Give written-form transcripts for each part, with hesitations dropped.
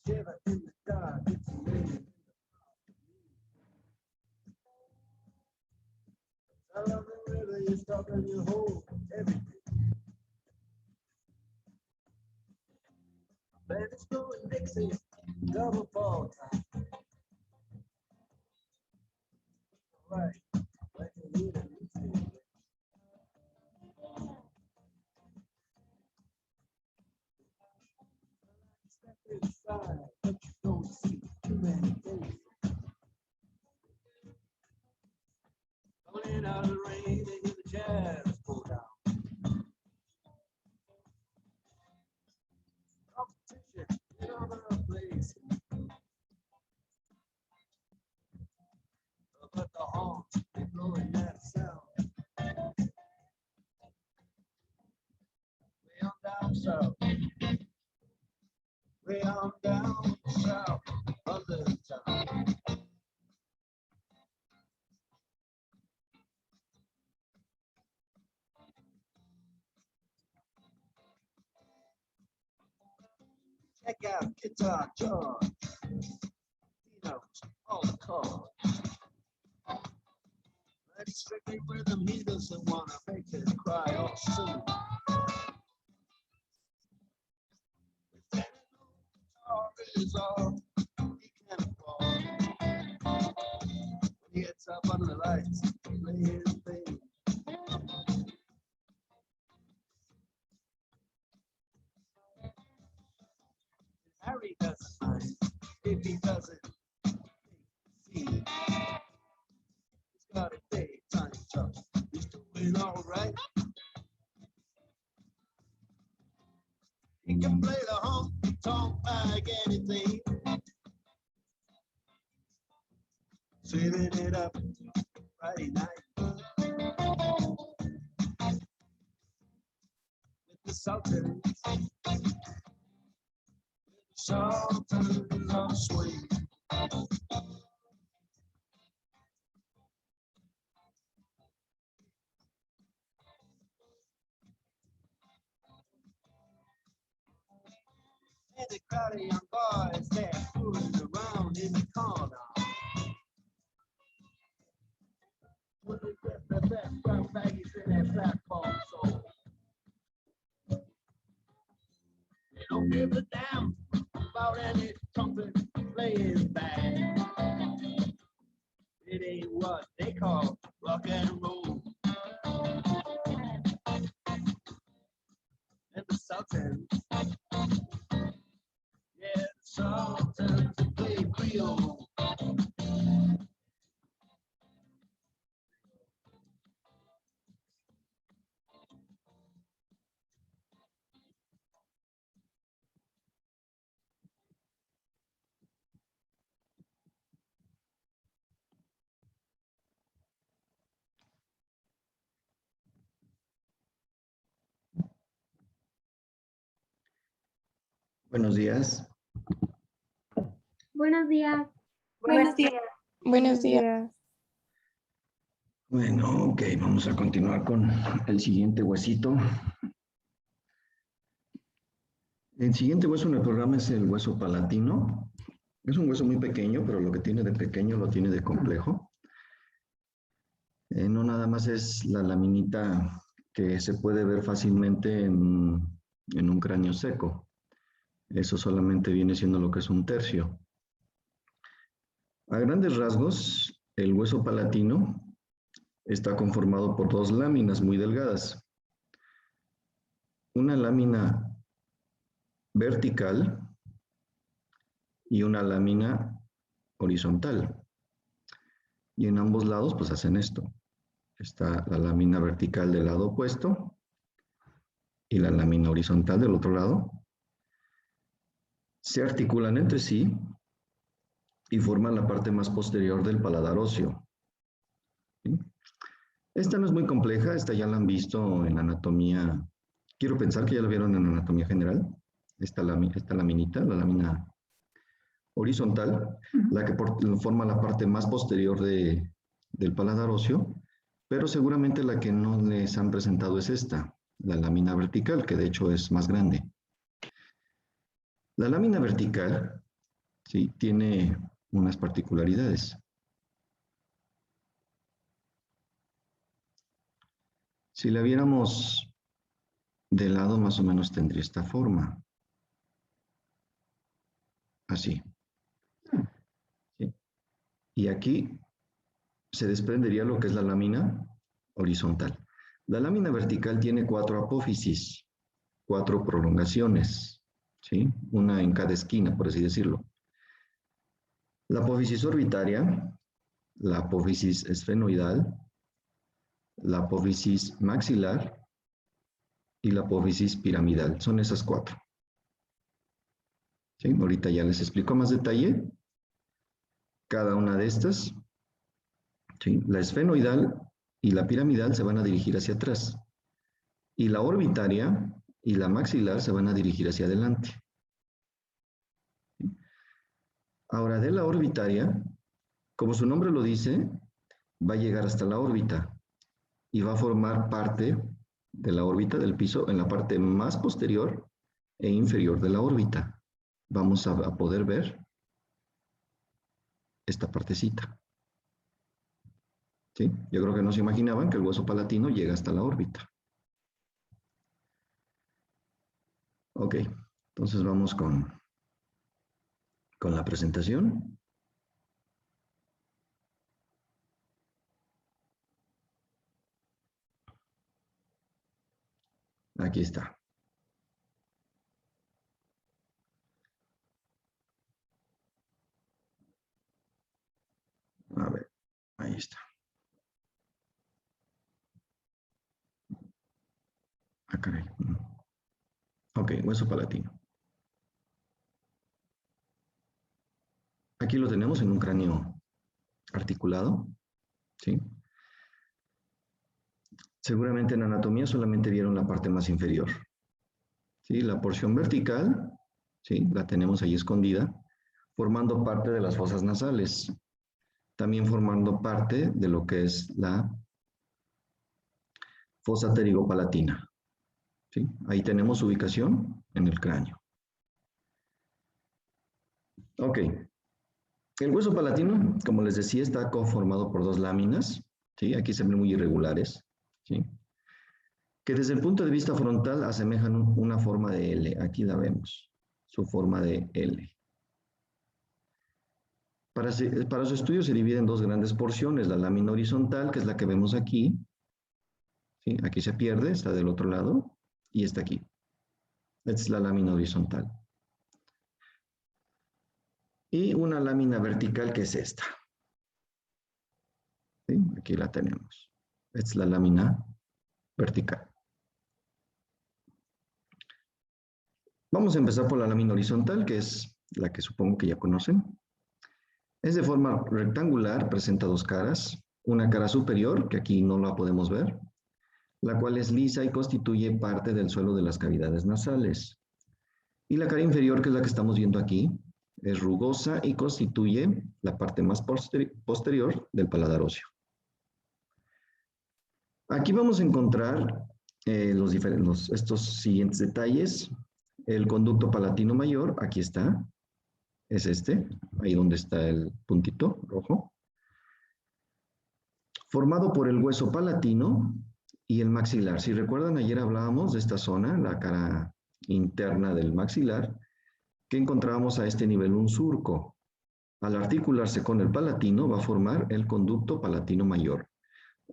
shiver in the dark. It's raining. Along the river, you stop and you hold everything. Then it's going Dixie, double fall time. Right, like you need it. Step inside, but you don't see too many things. Coming out of the rain, they hear the jazz pull down. Competition in other places. But the horns, they blowing that sound. Way on down south. Way on down south of the town. Check out Guitar George. He knows all the chords. But he's strictly rhythm, he doesn't want to make it cry or sing. Guitar is all he can afford. When he gets up under the lights, play his thing. Harry doesn't mind if he doesn't see. He's got a daytime job. He's doing all right. He can play the honky tonk like anything. Saving it up Friday night with the Sultans. Sultans of swing. And the crowd of young boys, they're fooling around in the corner. When they get the best brown baggies in their platform soul. They don't give a damn about any trumpet playing band. It ain't what they call rock and roll. And the Sultans, yeah, the Sultans play Creole. Buenos días. Buenos días. Buenos días. Buenos días. Bueno, ok, vamos a continuar con el siguiente huesito. El siguiente hueso en el programa es el hueso palatino. Es un hueso muy pequeño, pero lo que tiene de pequeño lo tiene de complejo. No nada más es la laminita que se puede ver fácilmente en un cráneo seco. Eso solamente viene siendo lo que es un tercio. A grandes rasgos, el hueso palatino está conformado por dos láminas muy delgadas. Una lámina vertical y una lámina horizontal. Y en ambos lados, pues hacen esto. Está la lámina vertical del lado opuesto y la lámina horizontal del otro lado. Se articulan entre sí y forman la parte más posterior del paladar óseo. ¿Sí? Esta no es muy compleja, esta ya la han visto en anatomía. Quiero pensar que ya la vieron en anatomía general. Esta laminita, la lámina horizontal, la que forma la parte más posterior del paladar óseo, pero seguramente la que no les han presentado es esta, la lámina vertical, que de hecho es más grande. La lámina vertical ¿sí? Tiene unas particularidades. Si la viéramos de lado, más o menos tendría esta forma. Así. ¿Sí? Y aquí se desprendería lo que es la lámina horizontal. La lámina vertical tiene 4 apófisis, 4 prolongaciones, ¿sí? Una en cada esquina, por así decirlo. La apófisis orbitaria, la apófisis esfenoidal, la apófisis maxilar y la apófisis piramidal. Son esas 4. ¿Sí? Ahorita ya les explico más detalle cada una de estas. ¿Sí? La esfenoidal y la piramidal se van a dirigir hacia atrás. Y la orbitaria y la maxilar se van a dirigir hacia adelante. ¿Sí? Ahora, de la orbitaria, como su nombre lo dice, va a llegar hasta la órbita y va a formar parte de la órbita del piso en la parte más posterior e inferior de la órbita. Vamos a poder ver esta partecita. ¿Sí? Yo creo que no se imaginaban que el hueso palatino llega hasta la órbita. Ok, entonces vamos con la presentación. Aquí está. A ver, ahí está. Ah, caray. Ok, hueso palatino. Aquí lo tenemos en un cráneo articulado, ¿sí? Seguramente en anatomía solamente vieron la parte más inferior, ¿sí? La porción vertical, ¿sí? La tenemos ahí escondida, formando parte de las fosas nasales, también formando parte de lo que es la fosa pterigopalatina, ¿sí? Ahí tenemos su ubicación en el cráneo. Ok. El hueso palatino, como les decía, está conformado por 2 láminas, ¿sí? Aquí se ven muy irregulares, ¿sí? Que desde el punto de vista frontal asemejan una forma de L. Aquí la vemos, su forma de L. Para su estudio se divide en 2 grandes porciones, la lámina horizontal, que es la que vemos aquí, ¿sí? Aquí se pierde, está del otro lado, y está aquí. Esta es la lámina horizontal. Y una lámina vertical, que es esta. ¿Sí? Aquí la tenemos. Esta es la lámina vertical. Vamos a empezar por la lámina horizontal, que es la que supongo que ya conocen. Es de forma rectangular, presenta 2 caras. Una cara superior, que aquí no la podemos ver, la cual es lisa y constituye parte del suelo de las cavidades nasales. Y la cara inferior, que es la que estamos viendo aquí, es rugosa y constituye la parte más posterior del paladar óseo. Aquí vamos a encontrar estos siguientes detalles. El conducto palatino mayor, aquí está, es este, ahí donde está el puntito rojo. Formado por el hueso palatino y el maxilar. Si recuerdan, ayer hablábamos de esta zona, la cara interna del maxilar, que encontrábamos a este nivel un surco. Al articularse con el palatino va a formar el conducto palatino mayor.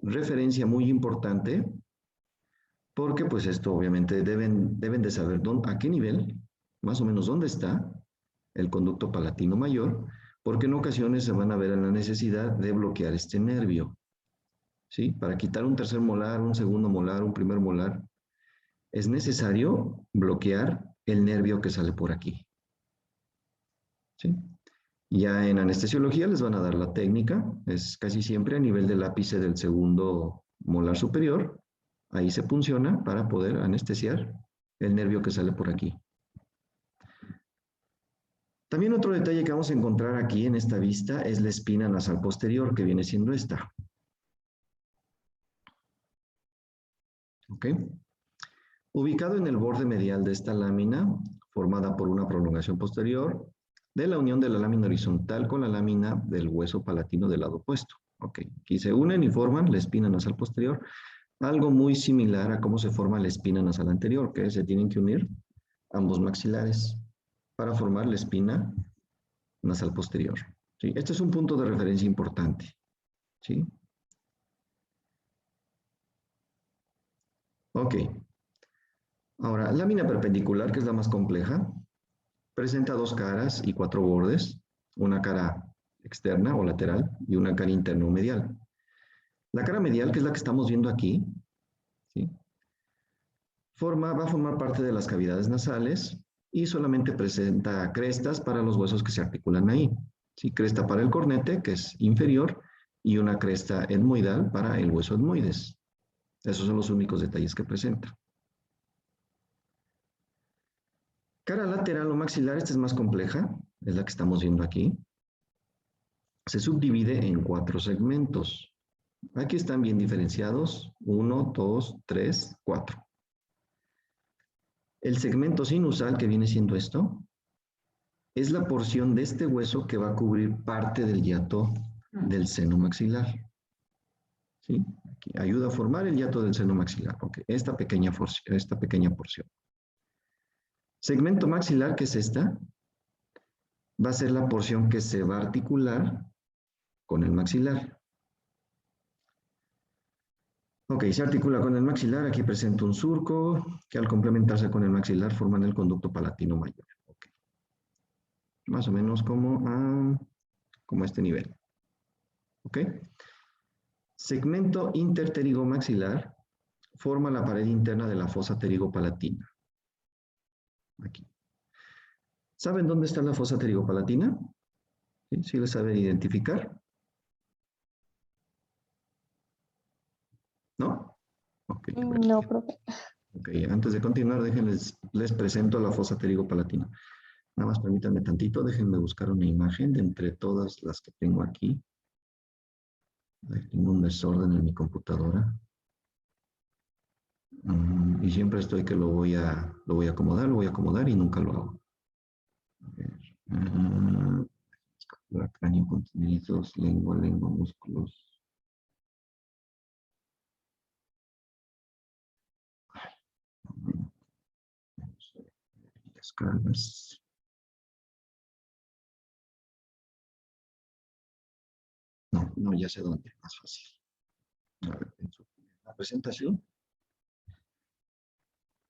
Referencia muy importante, porque pues esto obviamente deben de saber a qué nivel, más o menos dónde está el conducto palatino mayor, porque en ocasiones se van a ver en la necesidad de bloquear este nervio. ¿Sí? Para quitar un tercer molar, un segundo molar, un primer molar, es necesario bloquear el nervio que sale por aquí. ¿Sí? Ya en anestesiología les van a dar la técnica, es casi siempre a nivel del ápice del segundo molar superior, ahí se punciona para poder anestesiar el nervio que sale por aquí. También otro detalle que vamos a encontrar aquí en esta vista es la espina nasal posterior, que viene siendo esta. ¿Ok? Ubicado en el borde medial de esta lámina, formada por una prolongación posterior, de la unión de la lámina horizontal con la lámina del hueso palatino del lado opuesto. Ok, aquí se unen y forman la espina nasal posterior, algo muy similar a cómo se forma la espina nasal anterior, que se tienen que unir ambos maxilares para formar la espina nasal posterior. ¿Sí? Este es un punto de referencia importante. ¿Sí? Ok. Ahora, lámina perpendicular, que es la más compleja, presenta dos caras y cuatro bordes, una cara externa o lateral y una cara interna o medial. La cara medial, que es la que estamos viendo aquí, ¿sí? Va a formar parte de las cavidades nasales y solamente presenta crestas para los huesos que se articulan ahí. ¿Sí? Cresta para el cornete, que es inferior, y una cresta etmoidal para el hueso etmoides. Esos son los únicos detalles que presenta. Cara lateral o maxilar, esta es más compleja, es la que estamos viendo aquí. Se subdivide en 4 segmentos. Aquí están bien diferenciados, 1, 2, 3, 4. El segmento sinusal, que viene siendo esto, es la porción de este hueso que va a cubrir parte del hiato del seno maxilar. ¿Sí? Aquí ayuda a formar el hiato del seno maxilar. Okay. Esta pequeña porción. Segmento maxilar, que es esta, va a ser la porción que se va a articular con el maxilar. Ok, se articula con el maxilar. Aquí presento un surco que al complementarse con el maxilar forman el conducto palatino mayor. Okay. Más o menos como a este nivel. ¿Ok? Segmento interpterigomaxilar forma la pared interna de la fosa pterigopalatina. Aquí. ¿Saben dónde está la fosa pterigopalatina? ¿Sí? ¿Sí le saben identificar? ¿No? Okay, No, profe. ok, antes de continuar, les presento la fosa pterigopalatina. Nada más permítanme tantito, déjenme buscar una imagen de entre todas las que tengo aquí. Tengo un desorden en mi computadora. Y siempre estoy que lo voy a acomodar y nunca lo hago. A ver. Cráneo, contenidos, lengua, músculos. Las cargas. No, ya sé dónde, más fácil. A ver, la presentación.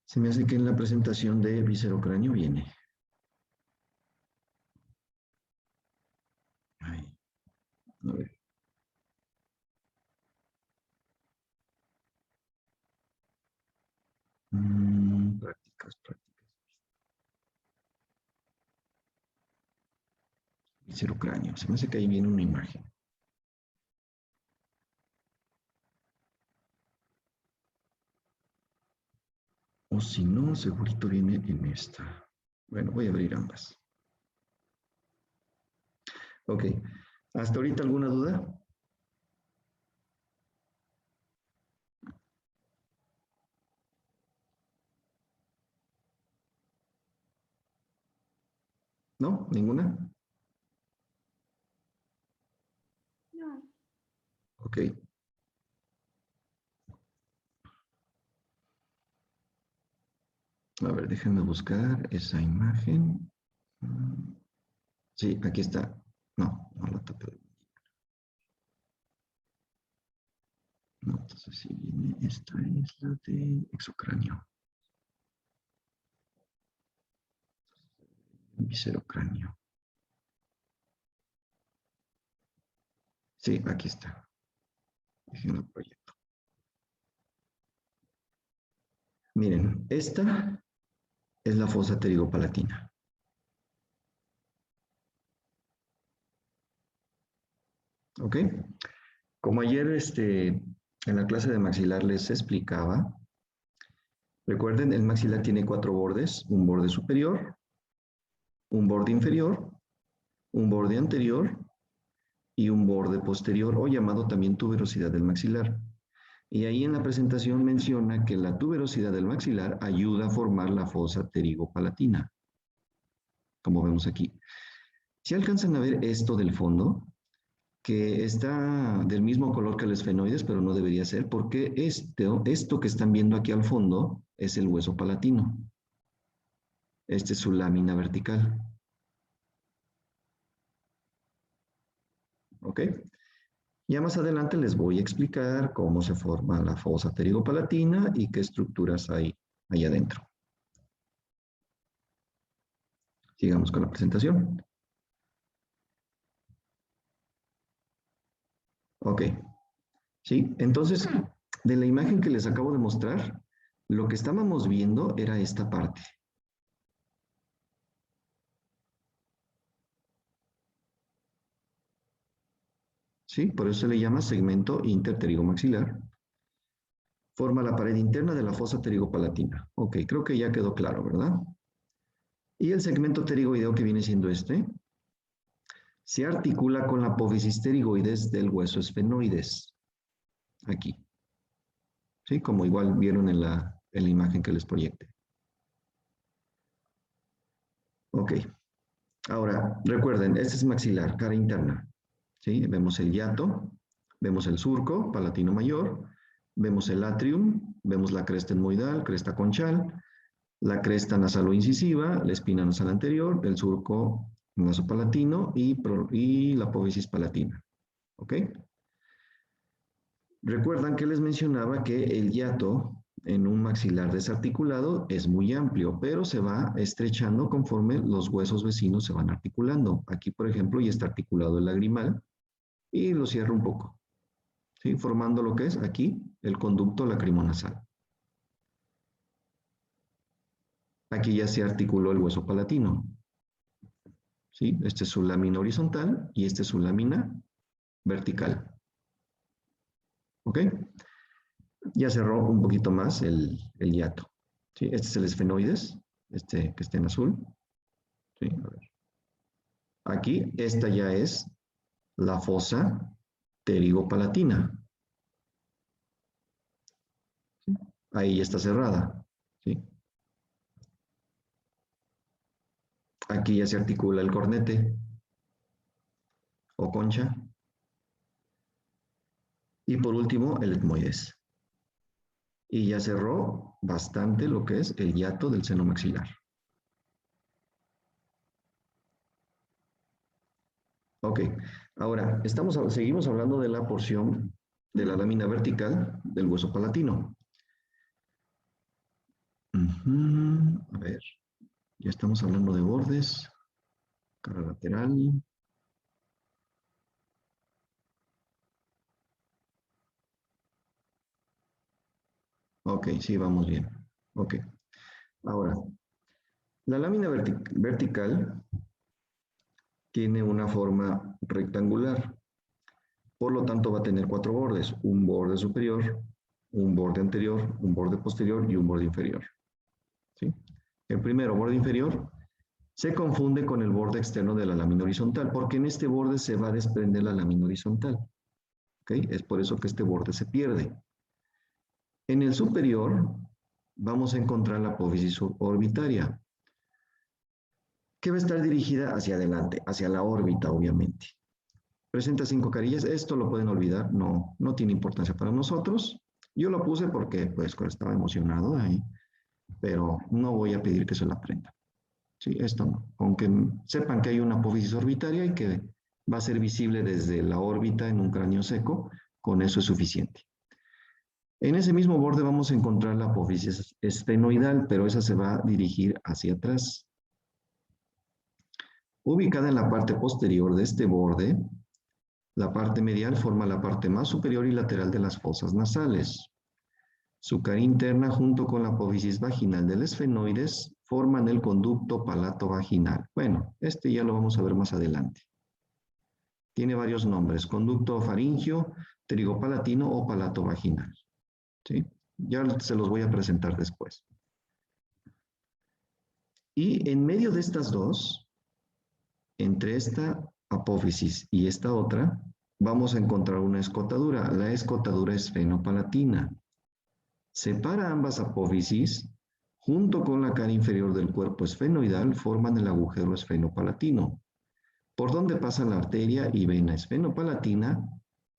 Se me hace que en la presentación de viscerocráneo viene. Ahí. A ver. Prácticas. Viscerocráneo. Se me hace que ahí viene una imagen. O si no, segurito viene en esta. Bueno, voy a abrir ambas. Ok. ¿Hasta ahorita alguna duda? ¿No? ¿Ninguna? No. Ok. A ver, déjenme buscar esa imagen. Sí, aquí está. No la tapé. No, entonces sí viene. Esta es la de exocráneo. Viscerocráneo. Sí, aquí está. Déjenme proyecto. Miren, esta es la fosa pterigopalatina. ¿Ok? Como ayer en la clase de maxilar les explicaba, recuerden, el maxilar tiene 4 bordes, un borde superior, un borde inferior, un borde anterior y un borde posterior, o llamado también tuberosidad del maxilar. Y ahí en la presentación menciona que la tuberosidad del maxilar ayuda a formar la fosa pterigopalatina, como vemos aquí. Si alcanzan a ver esto del fondo, que está del mismo color que el esfenoides, pero no debería ser, porque esto que están viendo aquí al fondo es el hueso palatino. Esta es su lámina vertical. ¿Ok? Ya más adelante les voy a explicar cómo se forma la fosa pterigopalatina y qué estructuras hay ahí adentro. Sigamos con la presentación. Ok. Sí, entonces, de la imagen que les acabo de mostrar, lo que estábamos viendo era esta parte. ¿Sí? Por eso se le llama segmento interpterigomaxilar. Forma la pared interna de la fosa pterigopalatina. Ok, creo que ya quedó claro, ¿verdad? Y el segmento pterigoideo que viene siendo este, se articula con la apófisis pterigoides del hueso esfenoides. Aquí. ¿Sí? Como igual vieron en la imagen que les proyecté. Ok. Ahora, recuerden, este es maxilar, cara interna. ¿Sí? Vemos el hiato, vemos el surco palatino mayor, vemos el atrium, vemos la cresta etmoidal, cresta conchal, la cresta nasalo-incisiva, la espina nasal anterior, el surco nasopalatino y la apófisis palatina. ¿Ok? Recuerdan que les mencionaba que el hiato en un maxilar desarticulado es muy amplio, pero se va estrechando conforme los huesos vecinos se van articulando. Aquí, por ejemplo, ya está articulado el lagrimal y lo cierro un poco, ¿sí? Formando lo que es aquí el conducto lacrimonasal. Aquí ya se articuló el hueso palatino, ¿sí? Este es su lámina horizontal y este es su lámina vertical. ¿Ok? Ya cerró un poquito más el hiato. ¿Sí? Este es el esfenoides, este que está en azul. ¿Sí? A ver. Aquí, esta ya es la fosa pterigopalatina. ¿Sí? Ahí ya está cerrada. ¿Sí? Aquí ya se articula el cornete o concha. Y por último, el etmoides. Y ya cerró bastante lo que es el hiato del seno maxilar. Ok, ahora seguimos hablando de la porción de la lámina vertical del hueso palatino. A ver, ya estamos hablando de bordes, cara lateral. Ok, sí, vamos bien. Ok, ahora, la lámina vertical tiene una forma rectangular. Por lo tanto, va a tener 4 bordes. Un borde superior, un borde anterior, un borde posterior y un borde inferior. ¿Sí? El primero, borde inferior, se confunde con el borde externo de la lámina horizontal, porque en este borde se va a desprender la lámina horizontal. ¿Ok? Es por eso que este borde se pierde. En el superior vamos a encontrar la apófisis orbitaria, que va a estar dirigida hacia adelante, hacia la órbita, obviamente. Presenta 5 carillas, esto lo pueden olvidar, no tiene importancia para nosotros. Yo lo puse porque pues estaba emocionado ahí, pero no voy a pedir que se lo aprendan. Sí, esto no. Aunque sepan que hay una apófisis orbitaria y que va a ser visible desde la órbita en un cráneo seco, con eso es suficiente. En ese mismo borde vamos a encontrar la apófisis esfenoidal, pero esa se va a dirigir hacia atrás. Ubicada en la parte posterior de este borde, la parte medial forma la parte más superior y lateral de las fosas nasales. Su cara interna junto con la apófisis vaginal del esfenoides forman el conducto palato-vaginal. Bueno, este ya lo vamos a ver más adelante. Tiene varios nombres, conducto faringio, pterigopalatino o palato-vaginal. ¿Sí? Ya se los voy a presentar después. Y en medio de estas dos, entre esta apófisis y esta otra, vamos a encontrar una escotadura, la escotadura esfenopalatina. Separa ambas apófisis, junto con la cara inferior del cuerpo esfenoidal, forman el agujero esfenopalatino. ¿Por dónde pasa la arteria y vena esfenopalatina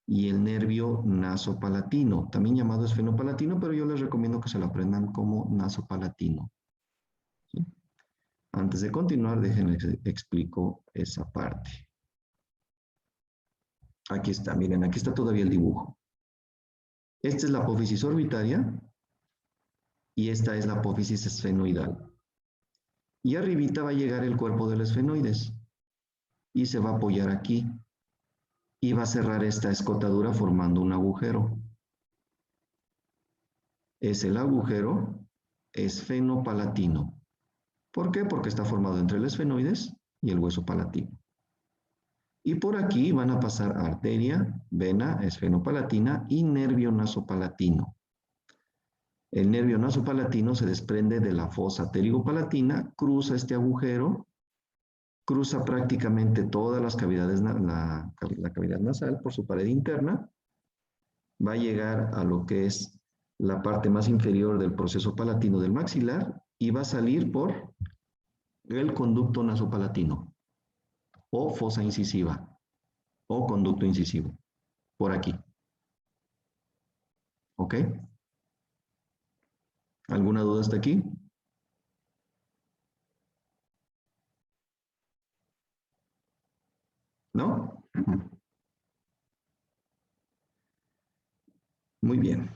y el nervio nasopalatino? También llamado esfenopalatino, pero yo les recomiendo que se lo aprendan como nasopalatino. ¿Sí? Antes de continuar, déjenme explico esa parte. Aquí está, miren, aquí está todavía el dibujo. Esta es la apófisis orbitaria y esta es la apófisis esfenoidal. Y arribita va a llegar el cuerpo del esfenoides y se va a apoyar aquí y va a cerrar esta escotadura formando un agujero. Es el agujero esfenopalatino. ¿Por qué? Porque está formado entre el esfenoides y el hueso palatino. Y por aquí van a pasar arteria, vena esfenopalatina y nervio nasopalatino. El nervio nasopalatino se desprende de la fosa pterigopalatina, cruza este agujero, cruza prácticamente todas las cavidades, la cavidad nasal por su pared interna, va a llegar a lo que es la parte más inferior del proceso palatino del maxilar y va a salir por el conducto nasopalatino o fosa incisiva o conducto incisivo, por aquí. ¿Ok? ¿Alguna duda hasta aquí? ¿No? Muy bien.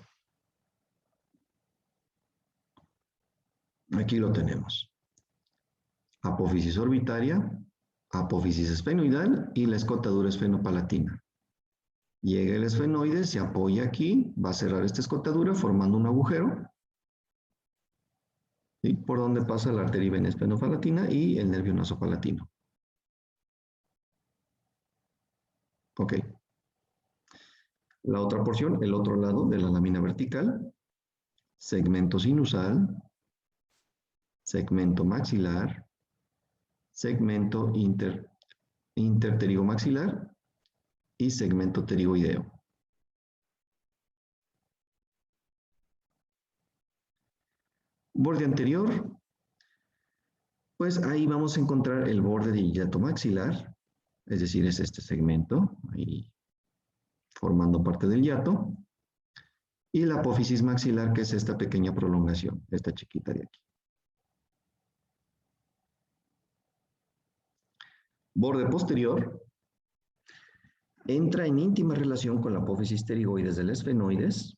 Aquí lo tenemos. Apófisis orbitaria, apófisis esfenoidal y la escotadura esfenopalatina. Llega el esfenoide, se apoya aquí, va a cerrar esta escotadura formando un agujero, ¿sí? Por donde pasa la arteria y vena esfenopalatina y el nervio nasopalatino. Ok. La otra porción, el otro lado de la lámina vertical, segmento sinusal, segmento maxilar, segmento interpterigomaxilar y segmento pterigoideo. Borde anterior, pues ahí vamos a encontrar el borde del hiato maxilar, es decir, es este segmento, ahí formando parte del hiato, y la apófisis maxilar, que es esta pequeña prolongación, esta chiquita de aquí. Borde posterior, entra en íntima relación con la apófisis pterigoides del esfenoides.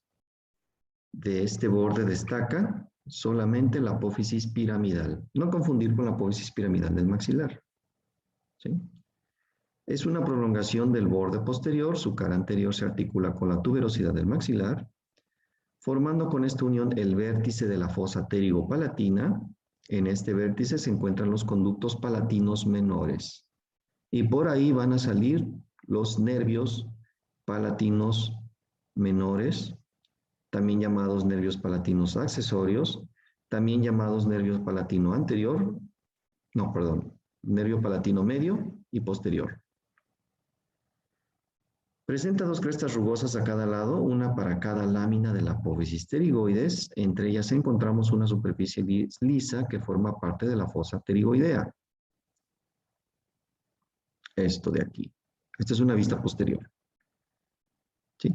De este borde destaca solamente la apófisis piramidal. No confundir con la apófisis piramidal del maxilar. ¿Sí? Es una prolongación del borde posterior, su cara anterior se articula con la tuberosidad del maxilar, formando con esta unión el vértice de la fosa pterigopalatina. En este vértice se encuentran los conductos palatinos menores. Y por ahí van a salir los nervios palatinos menores, también llamados nervios palatinos accesorios, también llamados nervios palatino anterior, no, perdón, nervio palatino medio y posterior. Presenta dos crestas rugosas a cada lado, una para cada lámina de la apófisis pterigoides. Entre ellas encontramos una superficie lisa que forma parte de la fosa pterigoidea. Esto de aquí. Esta es una vista posterior. ¿Sí?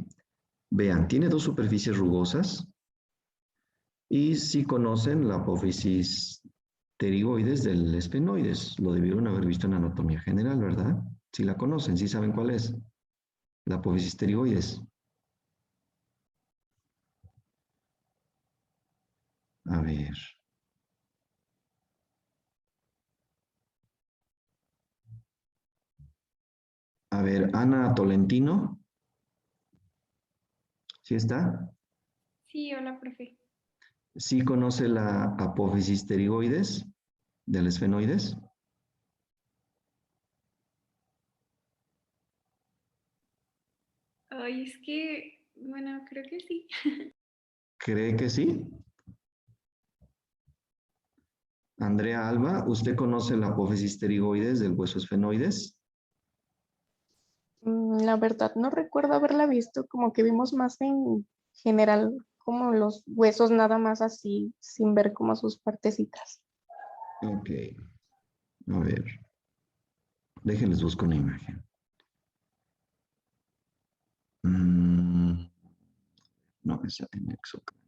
Vean, tiene dos superficies rugosas. Y si conocen la apófisis pterigoides del esfenoides, lo debieron haber visto en anatomía general, ¿verdad? Si la conocen, si saben cuál es. La apófisis pterigoides. A ver. A ver, Ana Tolentino. ¿Sí está? Sí, hola, profe. ¿Sí conoce la apófisis pterigoides del esfenoides? Ay, es que, bueno, creo que sí. ¿Cree que sí? Andrea Alba, ¿usted conoce la apófisis pterigoides del hueso esfenoides? La verdad, no recuerdo haberla visto, como que vimos más en general, como los huesos nada más así, sin ver como sus partecitas. Ok. A ver. Déjenles busco una imagen. Mm, no, esa en exocráneo.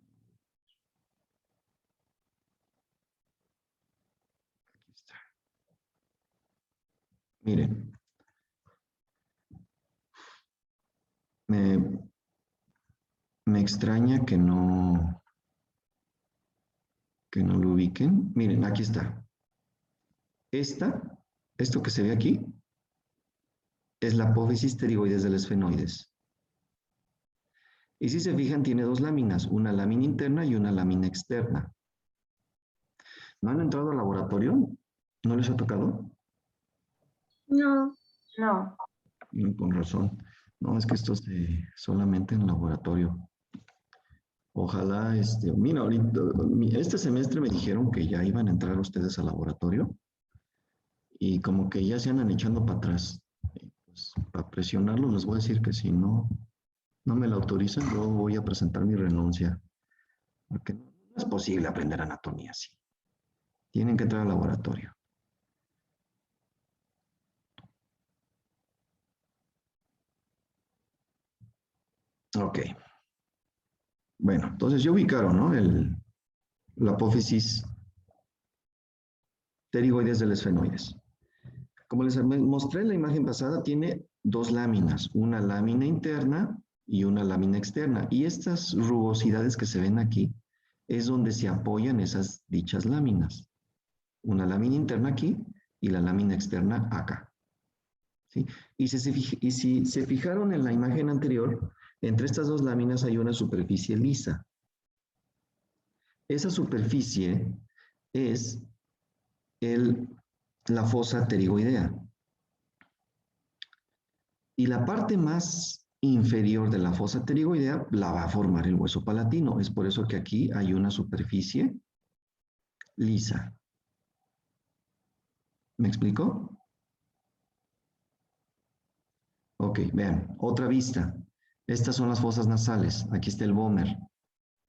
Aquí está. Miren, me, me extraña que no lo ubiquen. Miren, aquí está. Esto que se ve aquí, es la apófisis pterigoides del esfenoides. Y si se fijan, tiene dos láminas, una lámina interna y una lámina externa. ¿No han entrado al laboratorio? ¿No les ha tocado? No. No. Con razón. No, es que esto es solamente en laboratorio. Ojalá, mira, ahorita, este semestre me dijeron que ya iban a entrar ustedes al laboratorio y como que ya se andan echando para atrás. Pues, para presionarlos les voy a decir que si no me la autorizan, yo voy a presentar mi renuncia. Porque no es posible aprender anatomía así. Tienen que entrar al laboratorio. Ok. Bueno, entonces ya ubicaron, ¿no? La apófisis pterigoides del esfenoides. Como les mostré en la imagen pasada, tiene dos láminas, una lámina interna y una lámina externa. Y estas rugosidades que se ven aquí es donde se apoyan esas dichas láminas. Una lámina interna aquí y la lámina externa acá. ¿Sí? Y si se fijaron en la imagen anterior, entre estas dos láminas hay una superficie lisa. Esa superficie es la fosa pterigoidea. Y la parte más inferior de la fosa pterigoidea la va a formar el hueso palatino. Es por eso que aquí hay una superficie lisa. ¿Me explico? Ok, vean, otra vista. Estas son las fosas nasales. Aquí está el vómer.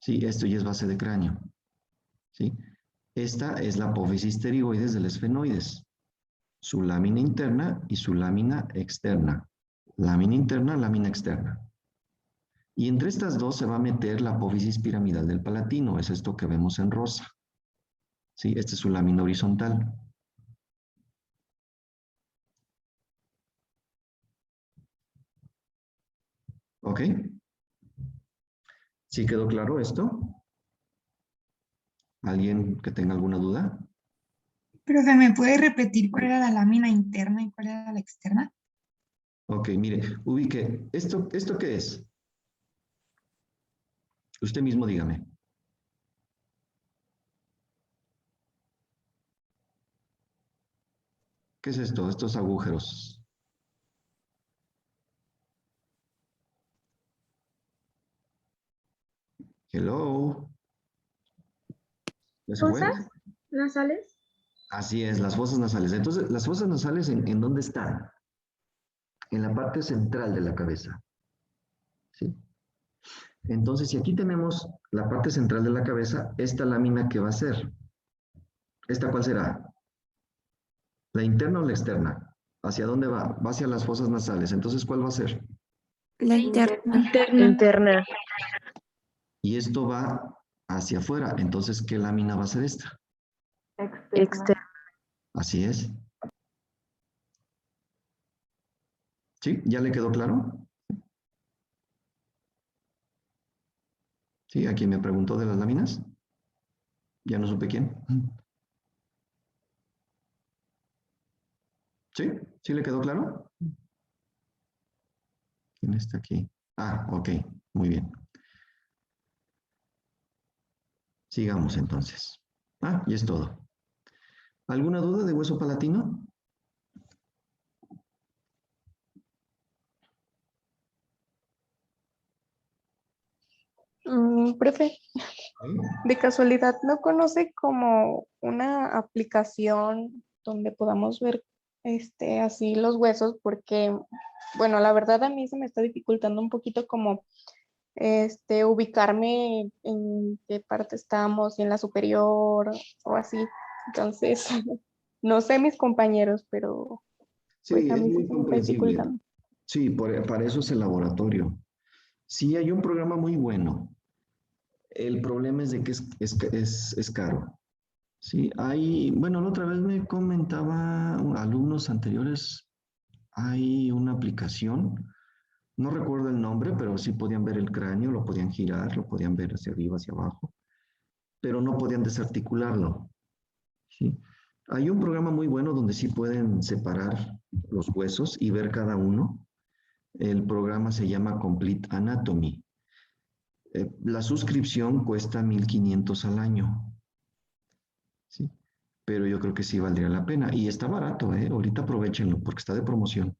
Sí, esto ya es base de cráneo. ¿Sí? Esta es la apófisis pterigoides del esfenoides. Su lámina interna y su lámina externa. Lámina interna, lámina externa. Y entre estas dos se va a meter la apófisis piramidal del palatino. Es esto que vemos en rosa. ¿Sí? Esta es su lámina horizontal. ¿Ok? ¿Sí quedó claro esto? ¿Alguien que tenga alguna duda? Profe, ¿me puede repetir cuál era la lámina interna y cuál era la externa? Ok, mire, ubique. ¿Esto qué es? Usted mismo dígame. ¿Qué es esto? Estos agujeros. Hello. ¿Ya se fue? ¿Fosas nasales? Así es, las fosas nasales. Entonces, ¿las fosas nasales en dónde están? En la parte central de la cabeza. ¿Sí? Entonces, si aquí tenemos la parte central de la cabeza, esta lámina, ¿qué va a ser? ¿Esta cuál será? ¿La interna o la externa? ¿Hacia dónde va? Va hacia las fosas nasales. Entonces, ¿cuál va a ser? La interna. Interna. Y esto va hacia afuera. Entonces, ¿qué lámina va a ser esta? Externa. Así es. ¿Sí? ¿Ya le quedó claro? ¿Sí? ¿A quien me preguntó de las láminas? Ya no supe quién. ¿Sí? ¿Sí le quedó claro? ¿Quién está aquí? Ah, ok. Muy bien. Sigamos entonces. Ah, y es todo. ¿Alguna duda de hueso palatino? Profe, ¿Sí? de casualidad, ¿no conoce como una aplicación donde podamos ver así los huesos? Porque, bueno, la verdad a mí se me está dificultando un poquito como ubicarme en qué parte estamos, si en la superior o así. Entonces, no sé mis compañeros, pero Pues Sí, a es mí sí muy se me está comprensible. dificultando. Sí, para eso es el laboratorio. Sí, hay un programa muy bueno. El problema es de que es caro. Sí, hay, bueno, la otra vez me comentaba alumnos anteriores, hay una aplicación, no recuerdo el nombre, pero sí podían ver el cráneo, lo podían girar, lo podían ver hacia arriba, hacia abajo, pero no podían desarticularlo. ¿Sí? Hay un programa muy bueno donde sí pueden separar los huesos y ver cada uno. El programa se llama Complete Anatomy. La suscripción cuesta 1,500 al año, ¿sí? Pero yo creo que sí valdría la pena. Y está barato, ¿eh? Ahorita aprovechenlo porque está de promoción.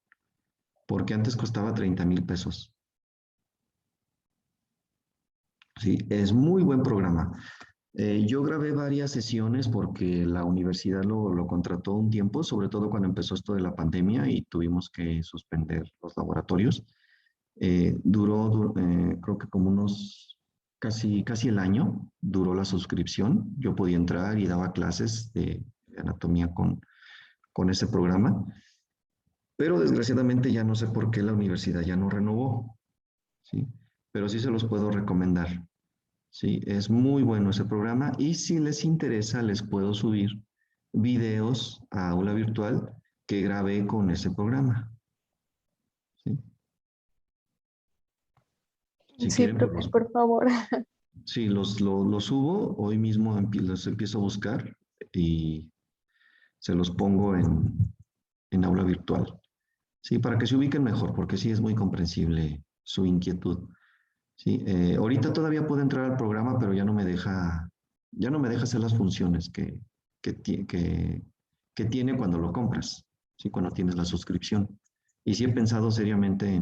Porque antes costaba 30,000 pesos. Sí, es muy buen programa. Yo grabé varias sesiones porque la universidad lo contrató un tiempo, sobre todo cuando empezó esto de la pandemia y tuvimos que suspender los laboratorios. Creo que como unos casi el año duró la suscripción. Yo podía entrar y daba clases de anatomía con ese programa, pero desgraciadamente ya no sé por qué la universidad ya no renovó, ¿sí? Pero sí se los puedo recomendar. Sí, es muy bueno ese programa y si les interesa les puedo subir videos a aula virtual que grabé con ese programa. Sí, si Sí, quieren, pues profe, por favor. sí, los subo, hoy mismo los empiezo a buscar y se los pongo en aula virtual. Sí, para que se ubiquen mejor, porque sí es muy comprensible su inquietud. Sí, ahorita todavía puedo entrar al programa, pero ya no me deja hacer las funciones que, ti- que tiene cuando lo compras, ¿sí? Cuando tienes la suscripción. Y sí he pensado seriamente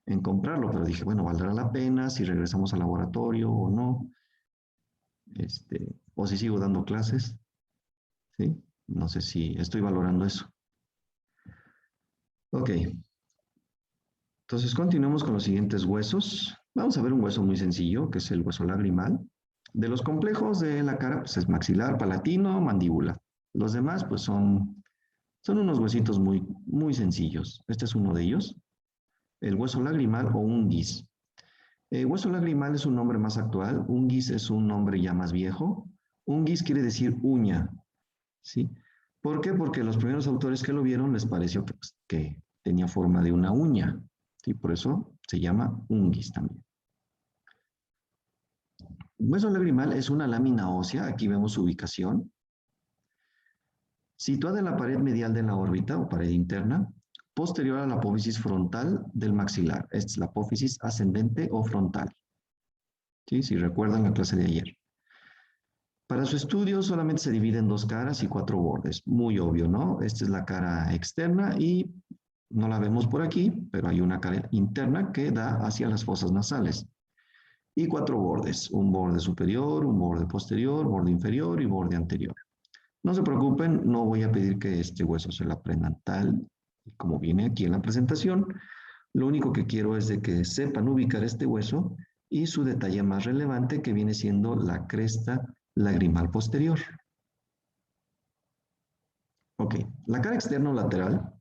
en comprarlo, pero dije, bueno, ¿valdrá la pena si regresamos al laboratorio o no? O si sigo dando clases, ¿sí? No sé si estoy valorando eso. Ok, entonces continuemos con los siguientes huesos. Vamos a ver un hueso muy sencillo, que es el hueso lagrimal. De los complejos de la cara, pues es maxilar, palatino, mandíbula. Los demás, pues son unos huesitos muy sencillos. Este es uno de ellos, el hueso lagrimal o unguis. Hueso lagrimal es un nombre más actual, unguis es un nombre ya más viejo. Unguis quiere decir uña, ¿sí? ¿Por qué? Porque los primeros autores que lo vieron les pareció que tenía forma de una uña, ¿sí? Por eso se llama unguis también. Hueso lagrimal es una lámina ósea, aquí vemos su ubicación, situada en la pared medial de la órbita o pared interna, posterior a la apófisis frontal del maxilar. Esta es la apófisis ascendente o frontal, ¿sí? Si recuerdan la clase de ayer. Para su estudio solamente se divide en dos caras y cuatro bordes. Muy obvio, ¿no? Esta es la cara externa y no la vemos por aquí, pero hay una cara interna que da hacia las fosas nasales. Y cuatro bordes, un borde superior, un borde posterior, borde inferior y borde anterior. No se preocupen, no voy a pedir que este hueso se lo aprendan tal como viene aquí en la presentación. Lo único que quiero es de que sepan ubicar este hueso y su detalle más relevante que viene siendo la cresta lagrimal posterior. Ok, la cara externa o lateral,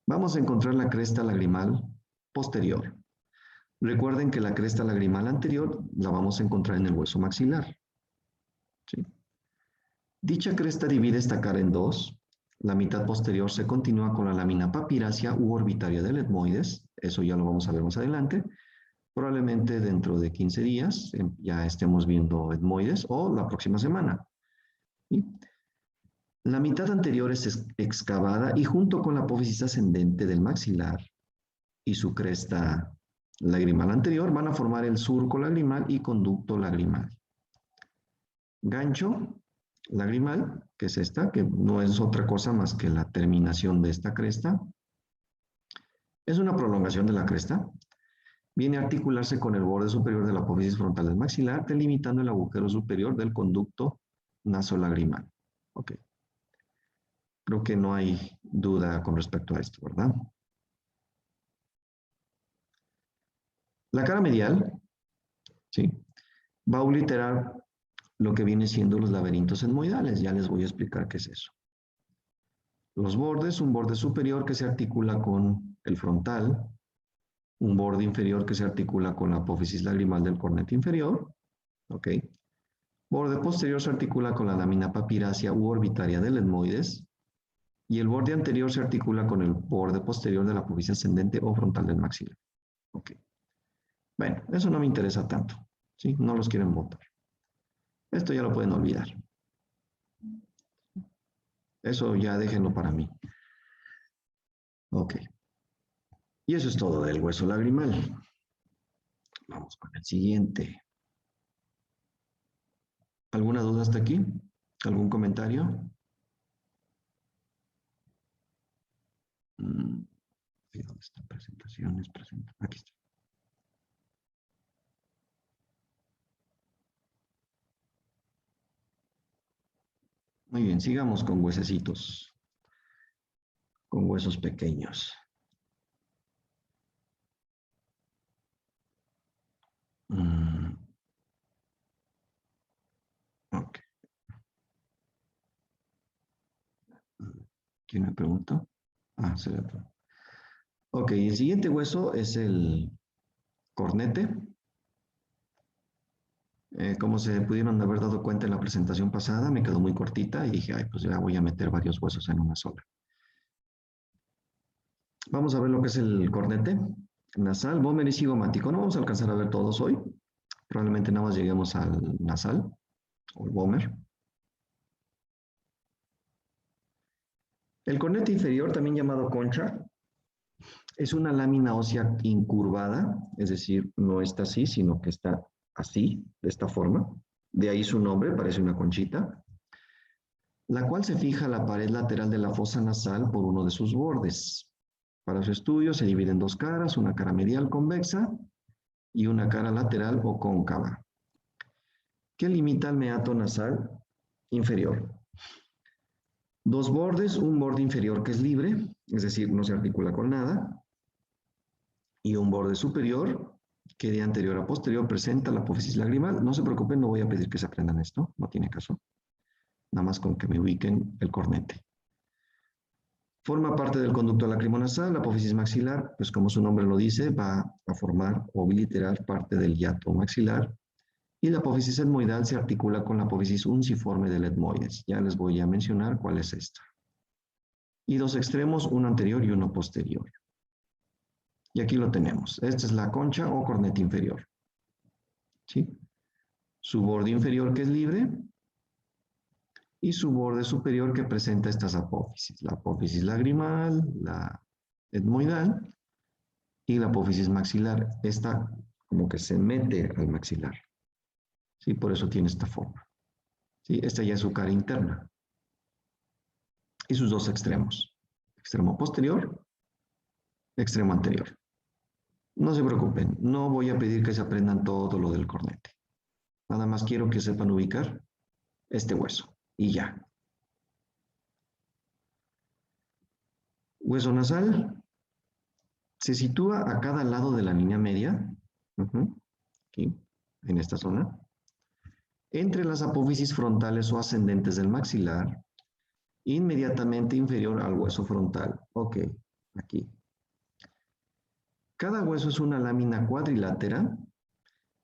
vamos a encontrar la cresta lagrimal posterior. Recuerden que la cresta lagrimal anterior la vamos a encontrar en el hueso maxilar, ¿sí? Dicha cresta divide esta cara en dos. La mitad posterior se continúa con la lámina papirácea u orbitaria del etmoides. Eso ya lo vamos a ver más adelante. Probablemente dentro de 15 días ya estemos viendo etmoides o la próxima semana, ¿sí? La mitad anterior es excavada y junto con la apófisis ascendente del maxilar y su cresta lagrimal anterior van a formar el surco lagrimal y conducto lagrimal. Gancho lagrimal, que es esta, que no es otra cosa más que la terminación de esta cresta. Es una prolongación de la cresta. Viene a articularse con el borde superior de la apófisis frontal del maxilar, delimitando el agujero superior del conducto nasolagrimal. Ok. Creo que no hay duda con respecto a esto, ¿verdad? La cara medial, ¿sí? Va a obliterar lo que viene siendo los laberintos etmoidales. Ya les voy a explicar qué es eso. Los bordes, un borde superior que se articula con el frontal, un borde inferior que se articula con la apófisis lagrimal del cornete inferior, ¿ok? Borde posterior se articula con la lámina papirácea u orbitaria del etmoides, y el borde anterior se articula con el borde posterior de la apófisis ascendente o frontal del maxilar. ¿Ok? Bueno, eso no me interesa tanto, ¿sí? No los quieren botar. Esto ya lo pueden olvidar. Eso ya déjenlo para mí. Ok. Y eso es todo del hueso lagrimal. Vamos con el siguiente. ¿Alguna duda hasta aquí? ¿Algún comentario? ¿Dónde están presentaciones? Aquí está. Muy bien, sigamos con huesecitos. Con huesos pequeños. Ok. ¿Quién me preguntó? Ah, será tú. Ok, el siguiente hueso es el cornete. Como se pudieron haber dado cuenta en la presentación pasada, me quedó muy cortita y dije, ay, pues ya voy a meter varios huesos en una sola. Vamos a ver lo que es el cornete nasal, vómer y cigomático. No vamos a alcanzar a ver todos hoy. Probablemente nada más lleguemos al nasal o el vómer. El cornete inferior, también llamado concha, es una lámina ósea incurvada, es decir, no está así, sino que está así, de esta forma. De ahí su nombre, parece una conchita, la cual se fija a la pared lateral de la fosa nasal por uno de sus bordes. Para su estudio se divide en dos caras, una cara medial convexa y una cara lateral o cóncava, que limita el meato nasal inferior. Dos bordes, un borde inferior que es libre, es decir, no se articula con nada, y un borde superior que de anterior a posterior presenta la apófisis lagrimal. No se preocupen, no voy a pedir que se aprendan esto, no tiene caso. Nada más con que me ubiquen el cornete. Forma parte del conducto lacrimonasal, la apófisis maxilar, pues como su nombre lo dice, va a formar o biliterar parte del hiato maxilar, y la apófisis etmoidal se articula con la apófisis unciforme del etmoides. Ya les voy a mencionar cuál es esta. Y dos extremos, uno anterior y uno posterior. Y aquí lo tenemos. Esta es la concha o cornete inferior. ¿Sí? Su borde inferior que es libre y su borde superior que presenta estas apófisis. La apófisis lagrimal, la etmoidal y la apófisis maxilar. Esta como que se mete al maxilar. ¿Sí? Por eso tiene esta forma. ¿Sí? Esta ya es su cara interna. Y sus dos extremos. Extremo posterior, extremo anterior. No se preocupen, no voy a pedir que se aprendan todo lo del cornete. Nada más quiero que sepan ubicar este hueso. Y ya. Hueso nasal se sitúa a cada lado de la línea media, aquí, en esta zona, entre las apófisis frontales o ascendentes del maxilar, inmediatamente inferior al hueso frontal. Ok, aquí. Cada hueso es una lámina cuadrilátera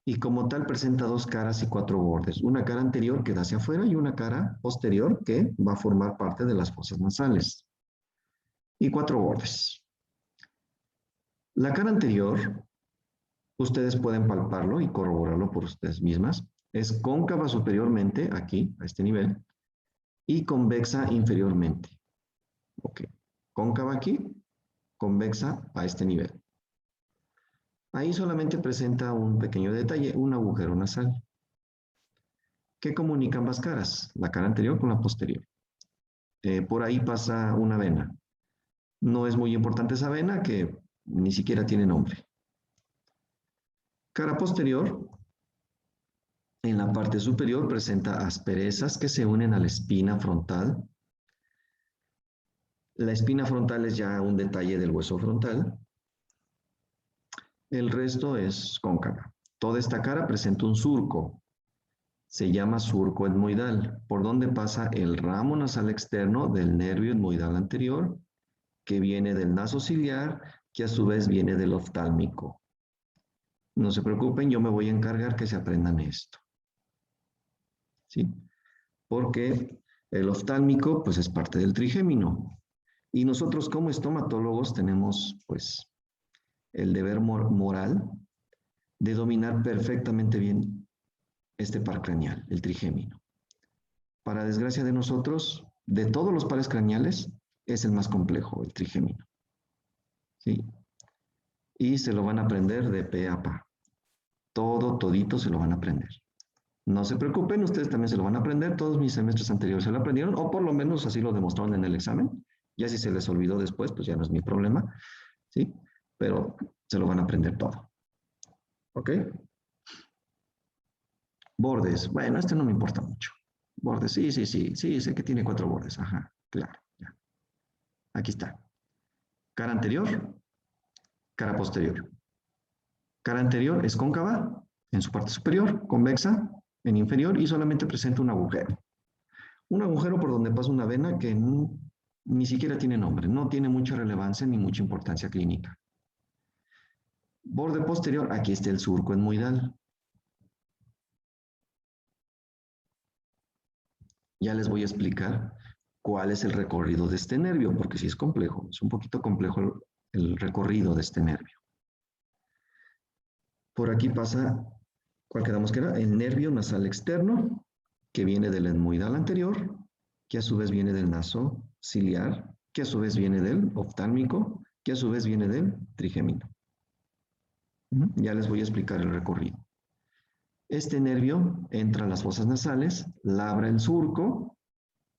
y como tal presenta dos caras y cuatro bordes. Una cara anterior que da hacia afuera y una cara posterior que va a formar parte de las fosas nasales. Y cuatro bordes. La cara anterior, ustedes pueden palparlo y corroborarlo por ustedes mismas, es cóncava superiormente, aquí, a este nivel, y convexa inferiormente. Ok. Cóncava aquí, convexa a este nivel. Ahí solamente presenta un pequeño detalle, un agujero nasal. ¿Qué comunica ambas caras? La cara anterior con la posterior. Por ahí pasa una vena. No es muy importante esa vena que ni siquiera tiene nombre. Cara posterior, en la parte superior presenta asperezas que se unen a la espina frontal. La espina frontal es ya un detalle del hueso frontal. El resto es cóncava. Toda esta cara presenta un surco Se llama surco etmoidal, por donde pasa el ramo nasal externo del nervio etmoidal anterior, que viene del naso ciliar, que a su vez viene del oftálmico. No se preocupen, yo me voy a encargar que se aprendan esto. ¿Sí? Porque el oftálmico, pues, es parte del trigémino. Y nosotros como estomatólogos tenemos, pues, el deber moral de dominar perfectamente bien este par craneal, el trigémino. Para desgracia de nosotros, de todos los pares craneales, es el más complejo, el trigémino. ¿Sí? Y se lo van a aprender de pe a pa. Todito se lo van a aprender. No se preocupen, ustedes también se lo van a aprender. Todos mis semestres anteriores se lo aprendieron, o por lo menos así lo demostraron en el examen. Ya si se les olvidó después, pues ya no es mi problema. ¿Sí? Pero se lo van a aprender todo. ¿Ok? Bordes. Bueno, este no me importa mucho. Bordes, sí, sé que tiene 4 bordes. Ajá, claro. Ya. Aquí está. Cara anterior, cara posterior. Cara anterior es cóncava en su parte superior, convexa en inferior y solamente presenta un agujero. Un agujero por donde pasa una vena que ni siquiera tiene nombre, no tiene mucha relevancia ni mucha importancia clínica. Borde posterior, aquí está el surco etmoidal. Ya les voy a explicar cuál es el recorrido de este nervio, porque sí es complejo, es un poquito complejo el recorrido de este nervio. Por aquí pasa, ¿cuál quedamos que era? El nervio nasal externo, que viene del etmoidal anterior, que a su vez viene del naso ciliar, que a su vez viene del oftálmico, que a su vez viene del trigémino. Ya les voy a explicar el recorrido. Este nervio entra a las fosas nasales, labra el surco,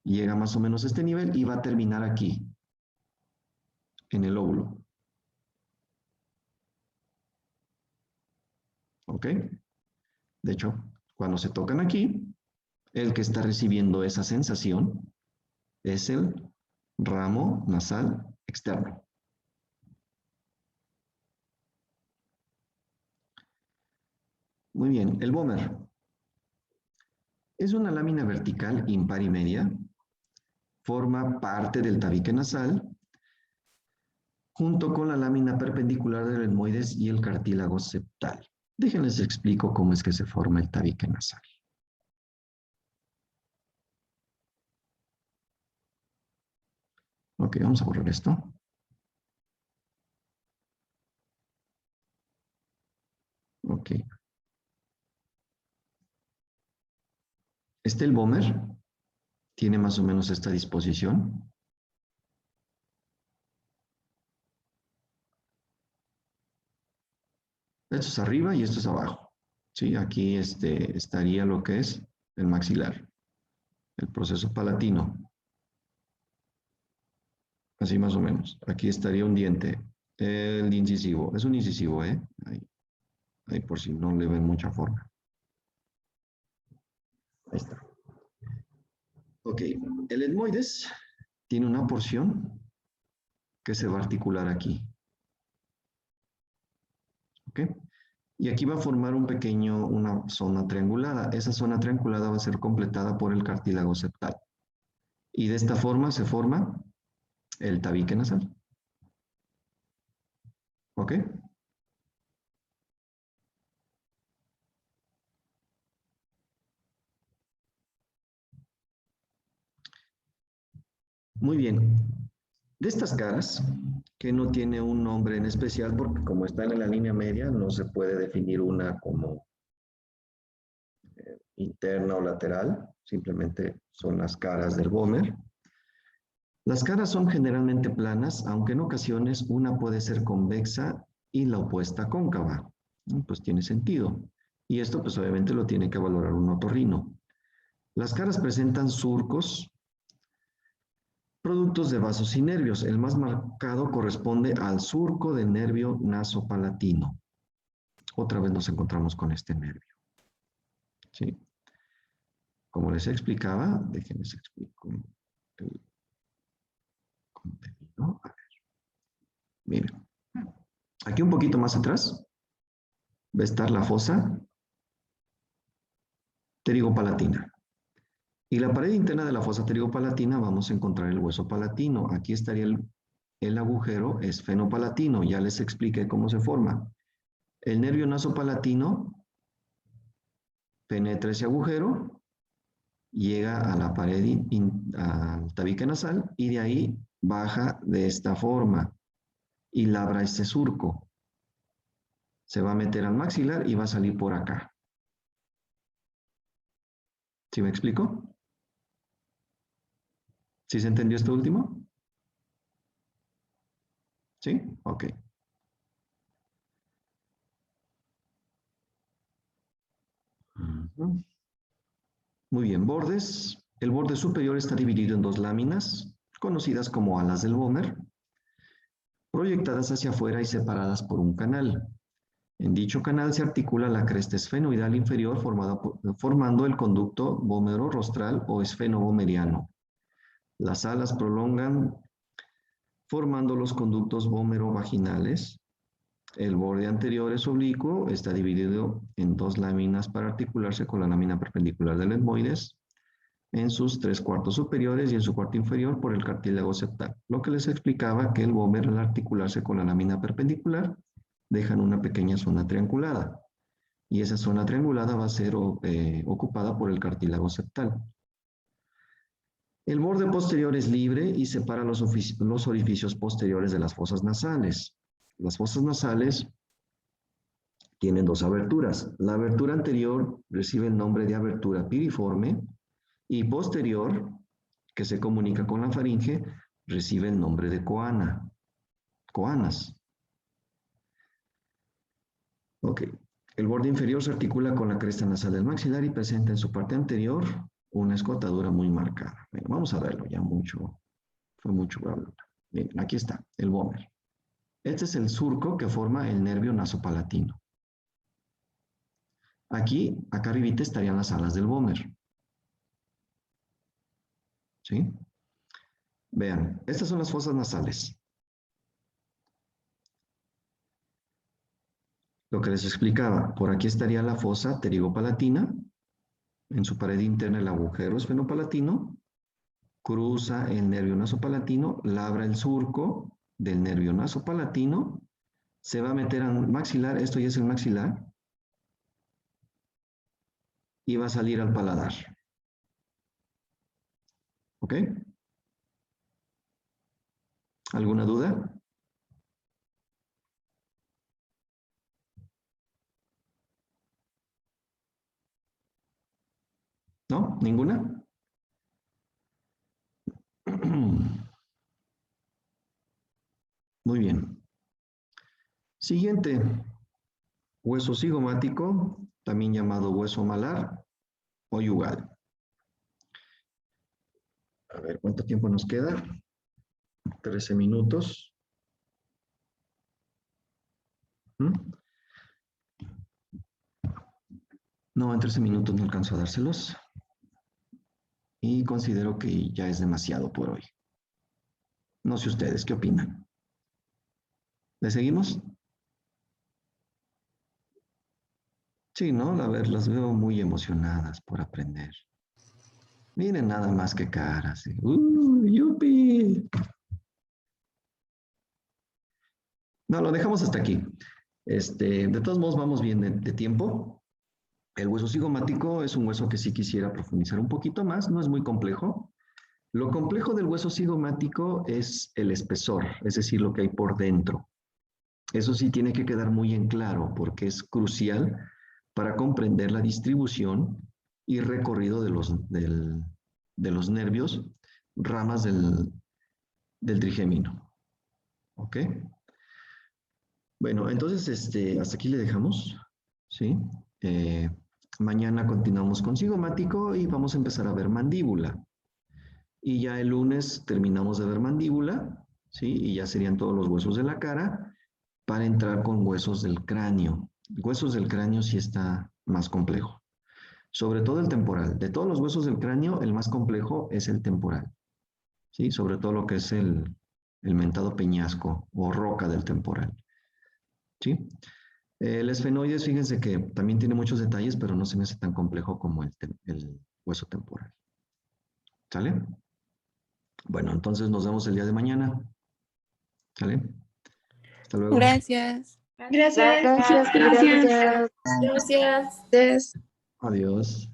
llega más o menos a este nivel y va a terminar aquí, en el óvulo. ¿Ok? De hecho, cuando se tocan aquí, el que está recibiendo esa sensación es el ramo nasal externo. Muy bien, el vómer. Es una lámina vertical impar y media. Forma parte del tabique nasal junto con la lámina perpendicular del etmoides y el cartílago septal. Déjenles explico cómo es que se forma el tabique nasal. Ok, vamos a borrar esto. Ok. El vómer tiene más o menos esta disposición. Esto es arriba y esto es abajo. ¿Sí? Aquí estaría lo que es el maxilar, el proceso palatino. Así más o menos. Aquí estaría un diente, el incisivo. Es un incisivo, ¿eh? Ahí por si no le ven mucha forma. Ahí está. Ok, el etmoides tiene una porción que se va a articular aquí. ¿Ok? Y aquí va a formar una zona triangulada. Esa zona triangulada va a ser completada por el cartílago septal. Y de esta forma se forma el tabique nasal. ¿Ok? Muy bien. De estas caras, que no tiene un nombre en especial, porque como están en la línea media, no se puede definir una como interna o lateral, simplemente son las caras del vómer. Las caras son generalmente planas, aunque en ocasiones una puede ser convexa y la opuesta cóncava. Pues tiene sentido. Y esto pues obviamente lo tiene que valorar un otorrino. Las caras presentan surcos, productos de vasos y nervios. El más marcado corresponde al surco del nervio nasopalatino. Otra vez nos encontramos con este nervio. ¿Sí? Como les explicaba, déjenme explicar el contenido. A ver. Miren. Aquí un poquito más atrás va a estar la fosa pterigopalatina. Y la pared interna de la fosa pterigopalatina vamos a encontrar el hueso palatino. Aquí estaría el agujero esfenopalatino. Ya les expliqué cómo se forma. El nervio nasopalatino penetra ese agujero, llega a la pared, al tabique nasal, y de ahí baja de esta forma y labra este surco. Se va a meter al maxilar y va a salir por acá. ¿Sí me explico? ¿Sí se entendió esto último? ¿Sí? Ok. Ujú. Muy bien, bordes. El borde superior está dividido en dos láminas, conocidas como alas del Vomer, proyectadas hacia afuera y separadas por un canal. En dicho canal se articula la cresta esfenoidal inferior formando el conducto vomero-rostral o esfeno-vomeriano. Las alas prolongan formando los conductos vomero-vaginales. El borde anterior es oblicuo, está dividido en dos láminas para articularse con la lámina perpendicular del etmoides en sus 3/4 superiores y en su cuarto inferior por el cartílago septal. Lo que les explicaba que el vómer al articularse con la lámina perpendicular dejan una pequeña zona triangulada y esa zona triangulada va a ser ocupada por el cartílago septal. El borde posterior es libre y separa los orificios posteriores de las fosas nasales. Las fosas nasales tienen dos aberturas. La abertura anterior recibe el nombre de abertura piriforme y posterior, que se comunica con la faringe, recibe el nombre de coana. Coanas. Ok. El borde inferior se articula con la cresta nasal del maxilar y presenta en su parte anterior una escotadura muy marcada. Bueno, vamos a verlo ya mucho. Fue mucho hablar. Bien, aquí está, el vómer. Este es el surco que forma el nervio nasopalatino. Aquí, acá arribita estarían las alas del vómer. ¿Sí? Vean, estas son las fosas nasales. Lo que les explicaba, por aquí estaría la fosa pterigopalatina, en su pared interna el agujero esfenopalatino, cruza el nervio nasopalatino, labra el surco del nervio nasopalatino, se va a meter al maxilar, esto ya es el maxilar, y va a salir al paladar. ¿Ok? ¿Alguna duda? ¿No? ¿Ninguna? Muy bien. Siguiente, hueso cigomático, también llamado hueso malar o yugal. A ver, ¿cuánto tiempo nos queda? 13 minutos. ¿Mm? No, en 13 minutos no alcanzo a dárselos. Y considero que ya es demasiado por hoy. No sé ustedes, ¿qué opinan? ¿Le seguimos? Sí, ¿no? A ver, las veo muy emocionadas por aprender. Miren nada más que caras. ¡Yupi! No, lo dejamos hasta aquí. De todos modos, vamos bien de tiempo. El hueso cigomático es un hueso que sí quisiera profundizar un poquito más, no es muy complejo. Lo complejo del hueso cigomático es el espesor, es decir, lo que hay por dentro. Eso sí tiene que quedar muy en claro porque es crucial para comprender la distribución y recorrido de los nervios, ramas del trigémino. ¿Ok? Bueno, entonces hasta aquí le dejamos. ¿Sí? Mañana continuamos con cigomático y vamos a empezar a ver mandíbula. Y ya el lunes terminamos de ver mandíbula, ¿sí? Y ya serían todos los huesos de la cara para entrar con huesos del cráneo. Huesos del cráneo sí está más complejo. Sobre todo el temporal. De todos los huesos del cráneo, el más complejo es el temporal. ¿Sí? Sobre todo lo que es el mentado peñasco o roca del temporal. ¿Sí? El esfenoides, fíjense que también tiene muchos detalles, pero no se me hace tan complejo como el hueso temporal. ¿Sale? Bueno, entonces nos vemos el día de mañana. ¿Sale? Hasta luego. Gracias. Gracias. Gracias, Gracias. gracias. Gracias. Adiós.